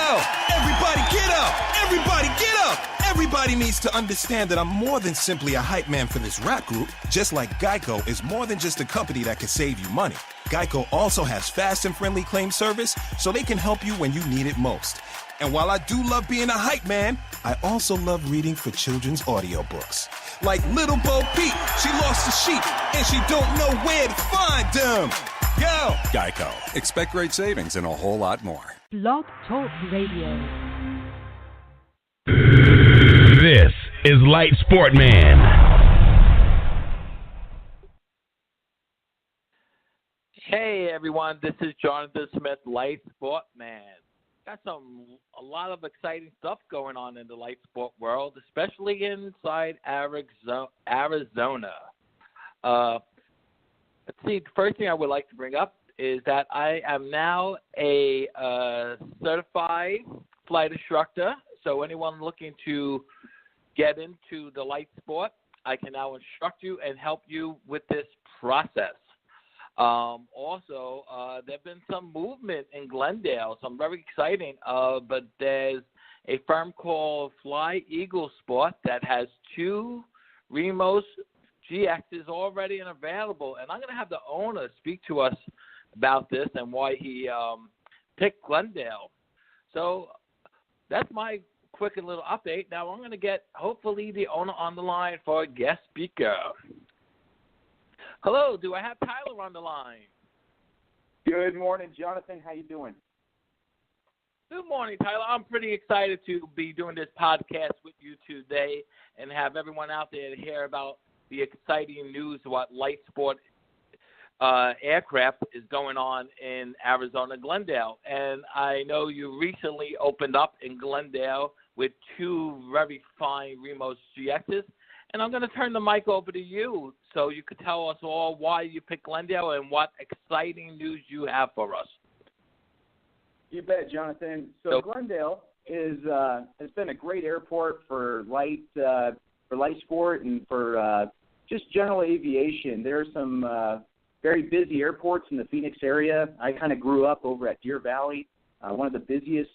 Yo, everybody get up! Everybody get up! Everybody needs to understand that I'm more than simply a hype man for this rap group, just like Geico is more than just a company that can save you money. Geico also has fast and friendly claim service, so they can help you when you need it most. And while I do love being a hype man, I also love reading for children's audiobooks. Like Little Bo Peep, she lost a sheep, and she don't know where to find them. Yo! Geico. Expect great savings and a whole lot more. Blog Talk Radio. This is LightSport Man. Hey everyone, this is Johnathan Smith, LightSport Man. Got a lot of exciting stuff going on in the light sport world, especially inside Arizona. Let's see, the first thing I would like to bring up is that I am now a certified flight instructor. So anyone looking to get into the light sport, I can now instruct you and help you with this process. Also, there have been some movement in Glendale, some very exciting, but there's a firm called Fly Eagle Sport that has 2 Remos GXs already and available, and I'm going to have the owner speak to us about this and why he picked Glendale. So that's my quick and little update. Now I'm going to get, hopefully, the owner on the line for a guest speaker. Hello, do I have Tyler on the line? Good morning, Jonathan. How you doing? Good morning, Tyler. I'm pretty excited to be doing this podcast with you today and have everyone out there to hear about the exciting news of what light sport aircraft is going on in Arizona, Glendale. And I know you recently opened up in Glendale with 2 very fine Remos GXs. And I'm going to turn the mic over to you so you could tell us all why you picked Glendale and what exciting news you have for us. You bet, Jonathan. So Glendale has been a great airport for light sport and for just general aviation. There are some very busy airports in the Phoenix area. I kind of grew up over at Deer Valley, one of the busiest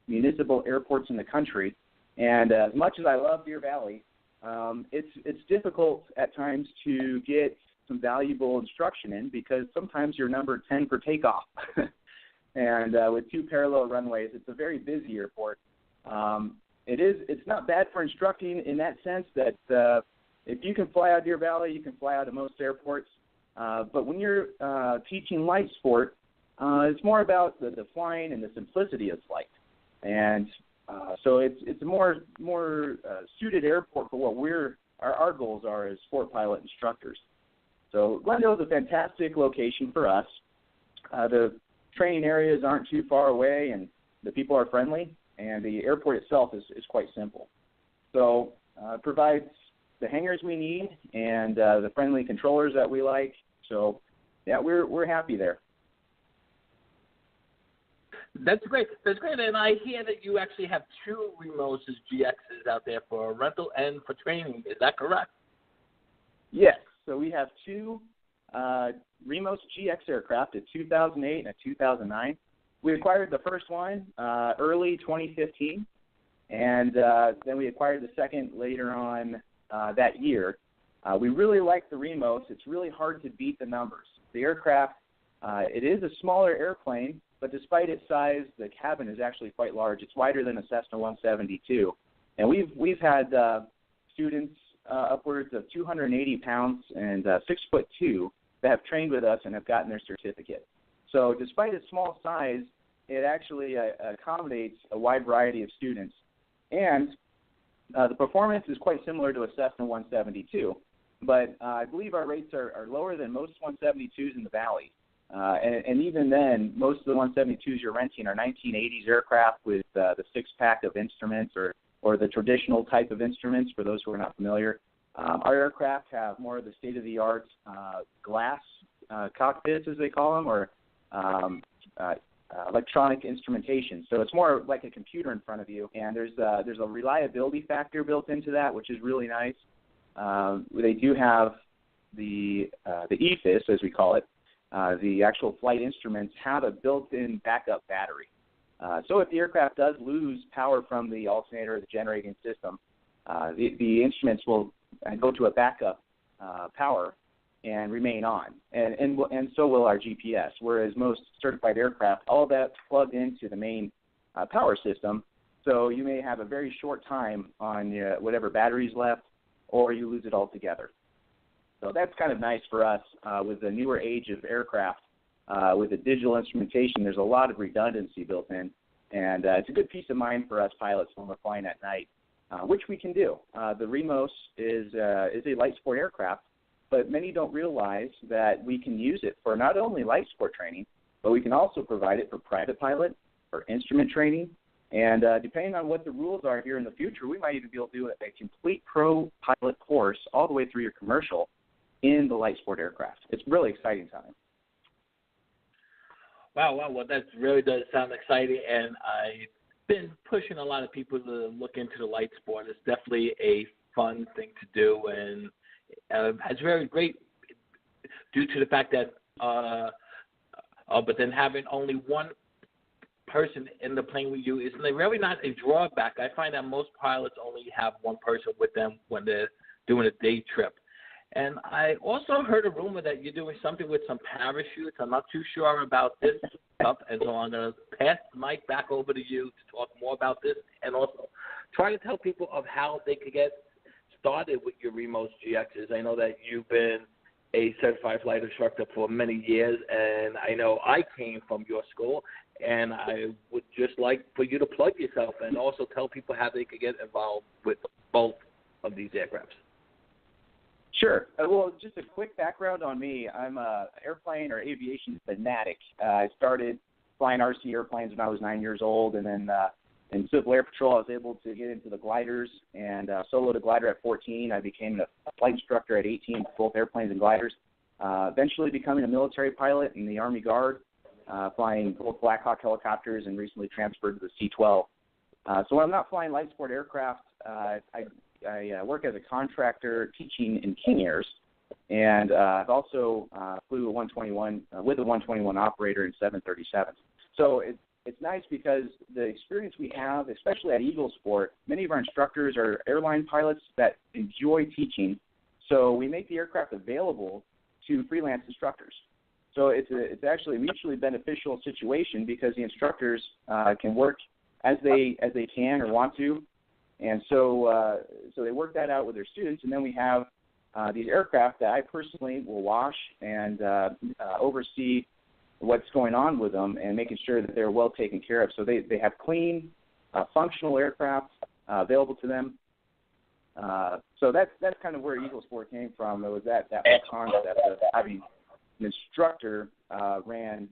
municipal airports in the country. And as much as I love Deer Valley, it's difficult at times to get some valuable instruction in because sometimes you're number 10 for takeoff. And with 2 parallel runways, it's a very busy airport. It's not bad for instructing in that sense that if you can fly out of Deer Valley, you can fly out of most airports. But when you're teaching light sport, it's more about the flying and the simplicity of flight. And so it's a more suited airport for what our goals are as sport pilot instructors. So Glendale is a fantastic location for us. The training areas aren't too far away, and the people are friendly, and the airport itself is quite simple. So it provides the hangars we need and the friendly controllers that we like. So yeah, we're happy there. That's great. That's great. And I hear that you actually have 2 Remos GXs out there for rental and for training. Is that correct? Yes. So we have 2 Remos GX aircraft, a 2008 and a 2009. We acquired the first one early 2015, and then we acquired the second later on that year. We really like the Remos. It's really hard to beat the numbers. The aircraft, it is a smaller airplane, but despite its size, the cabin is actually quite large. It's wider than a Cessna 172. And we've had students upwards of 280 pounds and 6'2" that have trained with us and have gotten their certificate. So despite its small size, it actually accommodates a wide variety of students. And the performance is quite similar to a Cessna 172, but I believe our rates are lower than most 172s in the Valley. And even then, most of the 172s you're renting are 1980s aircraft with the 6-pack of instruments or the traditional type of instruments for those who are not familiar. Our aircraft have more of the state-of-the-art glass cockpits, as they call them, or electronic instrumentation. So it's more like a computer in front of you, and there's a reliability factor built into that, which is really nice. They do have the EFIS, as we call it. The actual flight instruments have a built-in backup battery. So if the aircraft does lose power from the alternator or the generating system, the instruments will go to a backup power and remain on, and so will our GPS. Whereas most certified aircraft, all that's plugged into the main power system, so you may have a very short time on whatever battery's left, or you lose it altogether. So that's kind of nice for us with the newer age of aircraft. With the digital instrumentation, there's a lot of redundancy built in, and it's a good peace of mind for us pilots when we're flying at night, which we can do. The Remos is a light sport aircraft, but many don't realize that we can use it for not only light sport training, but we can also provide it for private pilot, for instrument training, and depending on what the rules are here in the future, we might even be able to do a complete pro pilot course all the way through your commercial in the light sport aircraft. It's really exciting time. Wow, well, that really does sound exciting, and I've been pushing a lot of people to look into the light sport. It's definitely a fun thing to do, and it's very great due to the fact that, but then having only one person in the plane with you is really not a drawback. I find that most pilots only have one person with them when they're doing a day trip. And I also heard a rumor that you're doing something with some parachutes. I'm not too sure about this stuff, and so I'm going to pass the mic back over to you to talk more about this, and also try to tell people of how they could get started with your Remos GXs. I know that you've been a certified flight instructor for many years, and I know I came from your school, and I would just like for you to plug yourself and also tell people how they could get involved with both of these aircrafts. Sure. Well, just a quick background on me. I'm an airplane or aviation fanatic. I started flying RC airplanes when I was 9 years old, and then in Civil Air Patrol I was able to get into the gliders and soloed a glider at 14. I became a flight instructor at 18 for both airplanes and gliders, eventually becoming a military pilot in the Army Guard, flying both Black Hawk helicopters, and recently transferred to the C-12. So when I'm not flying light sport aircraft, I work as a contractor teaching in King Airs, and I've also flew a 121 with a 121 operator in 737s. So it's nice because the experience we have, especially at Eagle Sport, many of our instructors are airline pilots that enjoy teaching, so we make the aircraft available to freelance instructors. So it's actually a mutually beneficial situation because the instructors can work as they can or want to. And so they work that out with their students, and then we have these aircraft that I personally will wash and oversee what's going on with them and making sure that they're well taken care of. So they have clean, functional aircraft available to them. So that's kind of where Eagle Sport came from. It was that whole concept of having an instructor ran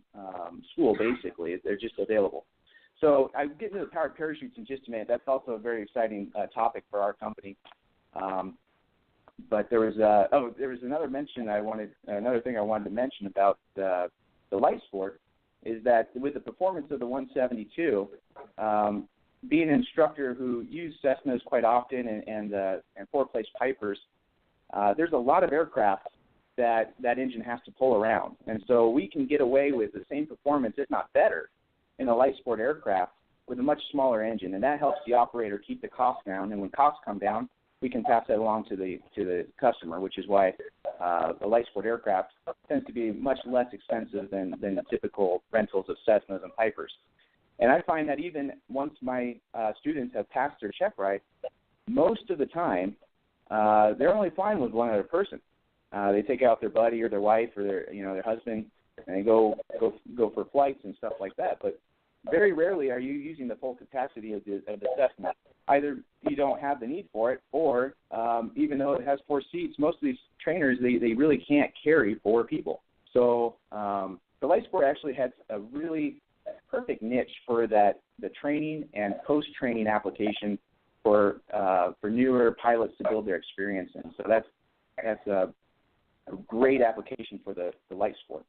school, basically. They're just available. So I'll get into the powered parachutes in just a minute. That's also a very exciting topic for our company. But there was another thing I wanted to mention about the light sport is that with the performance of the 172, being an instructor who used Cessnas quite often and four-place Pipers, there's a lot of aircraft that engine has to pull around, and so we can get away with the same performance, if not better, in a light sport aircraft with a much smaller engine, and that helps the operator keep the cost down. And when costs come down, we can pass that along to the customer, which is why the light sport aircraft tends to be much less expensive than the typical rentals of Cessnas and Pipers. And I find that even once my students have passed their check ride, most of the time they're only flying with one other person. They take out their buddy or their wife or their husband, and they go for flights and stuff like that. But very rarely are you using the full capacity of the Cessna. Either you don't have the need for it, or even though it has 4 seats, most of these trainers, they really can't carry 4 people. So the light sport actually has a really perfect niche for the training and post-training application for newer pilots to build their experience in. So that's a great application for the light sport.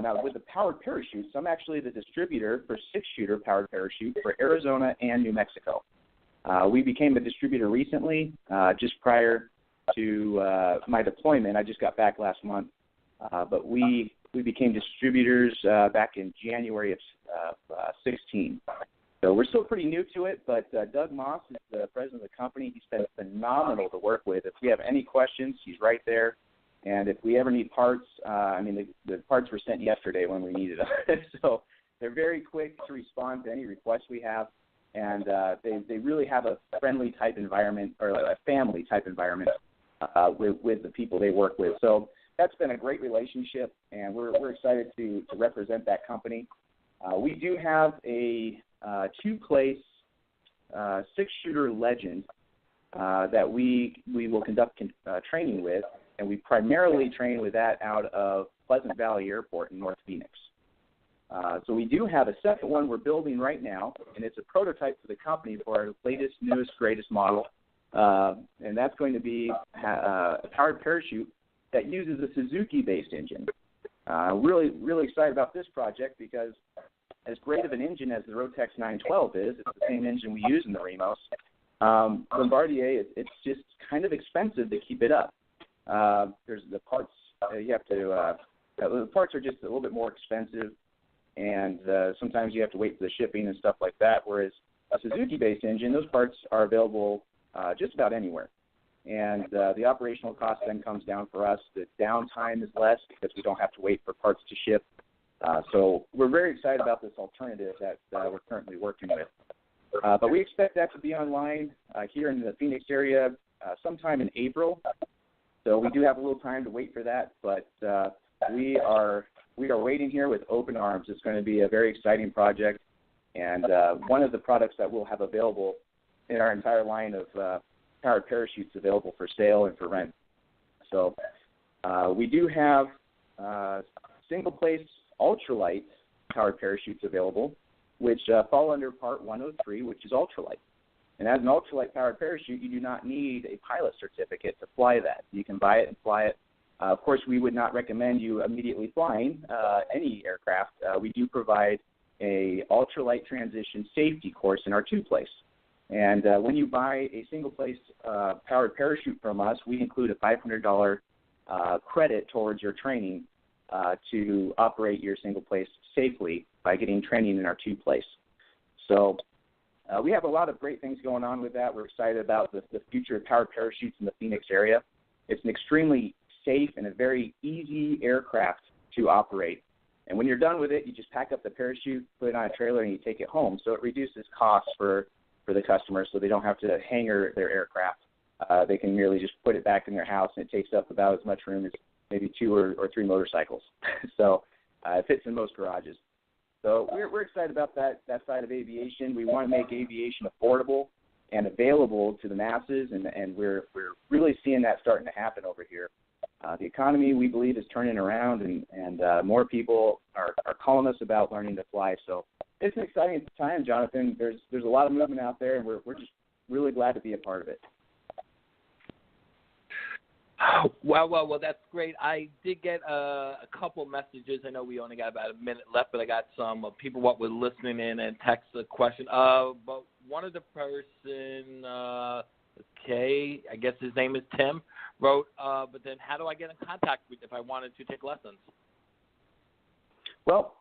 Now, with the powered parachutes, I'm actually the distributor for 6-shooter powered parachute for Arizona and New Mexico. We became a distributor recently, just prior to my deployment. I just got back last month. But we we became distributors back in January of 16. So we're still pretty new to it, but Doug Moss is the president of the company. He's been phenomenal to work with. If we have any questions, he's right there. And if we ever need parts, the parts were sent yesterday when we needed them. So they're very quick to respond to any requests we have. And they really have a friendly type environment, or a family type environment with the people they work with. So that's been a great relationship, and we're excited to represent that company. We do have a two-place six-shooter Legend that we will conduct training with, and we primarily train with that out of Pleasant Valley Airport in North Phoenix. So we do have a second one we're building right now, and it's a prototype for the company for our latest, newest, greatest model, and that's going to be a powered parachute that uses a Suzuki-based engine. Really, really excited about this project because as great of an engine as the Rotex 912 is, it's the same engine we use in the Remos. Bombardier, it's just kind of expensive to keep it up. There's the parts you have to. The parts are just a little bit more expensive, and sometimes you have to wait for the shipping and stuff like that. Whereas a Suzuki-based engine, those parts are available just about anywhere. And the operational cost then comes down for us. The downtime is less because we don't have to wait for parts to ship. So we're very excited about this alternative that we're currently working with. But we expect that to be online here in the Phoenix area sometime in April. So we do have a little time to wait for that, but we are waiting here with open arms. It's going to be a very exciting project, and one of the products that we'll have available in our entire line of powered parachutes available for sale and for rent. So we do have single-place ultralight powered parachutes available, which fall under Part 103, which is ultralight. And as an ultralight powered parachute, you do not need a pilot certificate to fly that. You can buy it and fly it. Of course, we would not recommend you immediately flying any aircraft. We do provide a ultralight transition safety course in our two-place. And when you buy a single-place powered parachute from us, we include a $500 credit towards your training to operate your single-place safely by getting training in our two-place. So we have a lot of great things going on with that. We're excited about the future of powered parachutes in the Phoenix area. It's an extremely safe and a very easy aircraft to operate. And when you're done with it, you just pack up the parachute, put it on a trailer, and you take it home. So it reduces costs for the customer, so they don't have to hangar their aircraft. They can merely just put it back in their house, and it takes up about as much room as maybe 2 or 3 motorcycles. So it fits in most garages. So we're excited about that side of aviation. We want to make aviation affordable and available to the masses, and we're really seeing that starting to happen over here. The economy, we believe, is turning around, and more people are calling us about learning to fly. So it's an exciting time, Jonathan. There's a lot of movement out there, and we're just really glad to be a part of it. Well, that's great. I did get a couple messages. I know we only got about a minute left, but I got some people what were listening in and text a question. But one of the person, okay, I guess his name is Tim, wrote, but then how do I get in contact with if I wanted to take lessons? Well,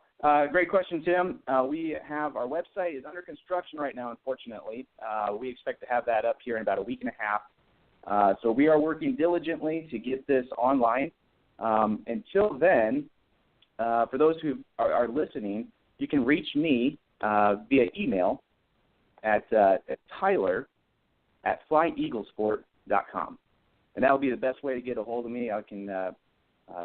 great question, Tim. We have our website is under construction right now, unfortunately. We expect to have that up here in about a week and a half. So we are working diligently to get this online. Until then, for those who are listening, you can reach me via email at tyler@flyeaglesport.com. And that will be the best way to get a hold of me. I can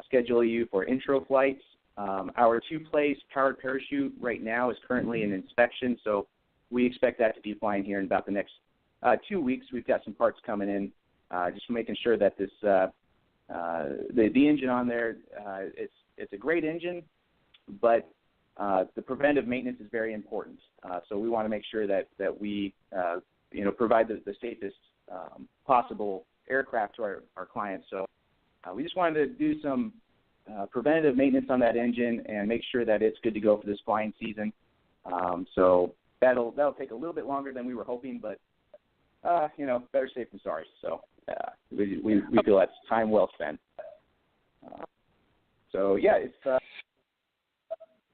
schedule you for intro flights. Our two-place powered parachute right now is currently in inspection, so we expect that to be flying here in about the next 2 weeks. We've got some parts coming in. Just making sure that this the engine on there, it's a great engine, but the preventive maintenance is very important. So we want to make sure that we provide the safest possible aircraft to our clients. So we just wanted to do some preventative maintenance on that engine and make sure that it's good to go for this flying season. So that'll take a little bit longer than we were hoping, but better safe than sorry. So we feel that's time well spent. So, yeah, it's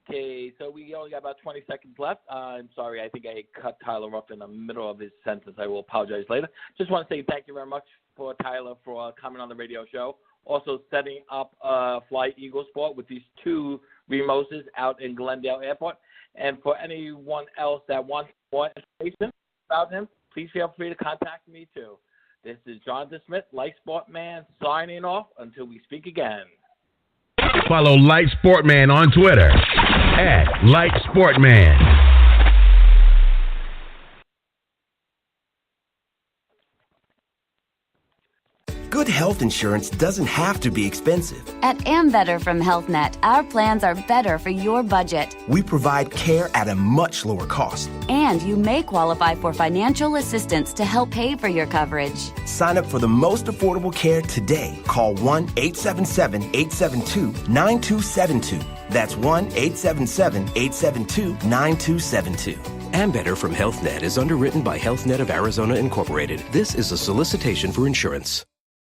Okay, so we only got about 20 seconds left. I'm sorry, I think I cut Tyler off in the middle of his sentence. I will apologize later. Just want to say thank you very much for Tyler for coming on the radio show. Also setting up Fly Eagle Sport with these 2 Remoses out in Glendale Airport. And for anyone else that wants more information about him, please feel free to contact me too. This is Johnathan Smith, LightSport Man, signing off until we speak again. Follow LightSport Man on Twitter at LightSport Man. Good health insurance doesn't have to be expensive. At Ambetter from HealthNet, our plans are better for your budget. We provide care at a much lower cost. And you may qualify for financial assistance to help pay for your coverage. Sign up for the most affordable care today. Call 1-877-872-9272. That's 1-877-872-9272. Ambetter from HealthNet is underwritten by HealthNet of Arizona Incorporated. This is a solicitation for insurance.